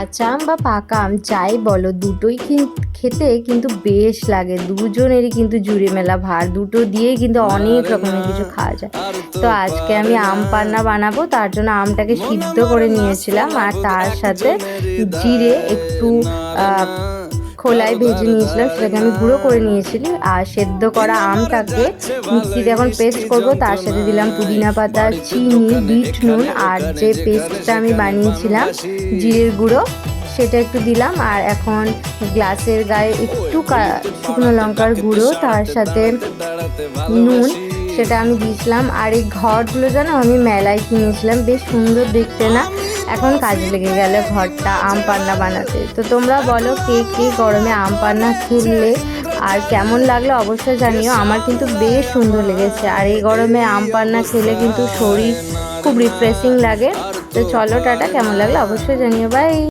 কাঁচা আম বা পাকা আম যাই বলো দুটোই খেতে কিন্তু বেশ লাগে, দুজনেরই কিন্তু জুড়ে মেলা ভার, দুটো দিয়েই কিন্তু অনেক রকমের কিছু খাওয়া যায়। তো আজকে আমি আম পান্না বানাবো, তার জন্য আমটাকে সিদ্ধ করে নিয়েছিলাম আর তার সাথে জিরে একটু খোলায় ভেজে নিয়েছিলাম, সেটাকে আমি গুঁড়ো করে নিয়েছিলি। আর সেদ্ধ করা আমটাকে মিক্সিতে এখন পেস্ট করব, তার সাথে দিলাম পুদিনা পাতা, চিনি, বিট নুন, আর যে পেস্টটা আমি বানিয়েছিলাম জিরের গুঁড়ো সেটা একটু দিলাম। আর এখন গ্লাসের গায়ে একটু শুকনো লঙ্কার গুঁড়ো, তার সাথে নুন, সেটা আমি দিয়েছিলাম। আর এই ঘরগুলো যেন আমি মেলায় কিনেছিলাম, বেশ সুন্দর দেখতে না? এখন কাজে লেগে গেল ঘরটা আম পান্না বানাতে। তো তোমরা বলো কে কে গরমে আম পান্না খেললে আর কেমন লাগলো অবশ্যই জানিও। আমার কিন্তু বেশ সুন্দর লেগেছে, আর এই গরমে আম পান্না খেলে কিন্তু শরীর খুব রিফ্রেশিং লাগে। তো চলো টাটা, কেমন লাগলো অবশ্যই জানিও, বাই।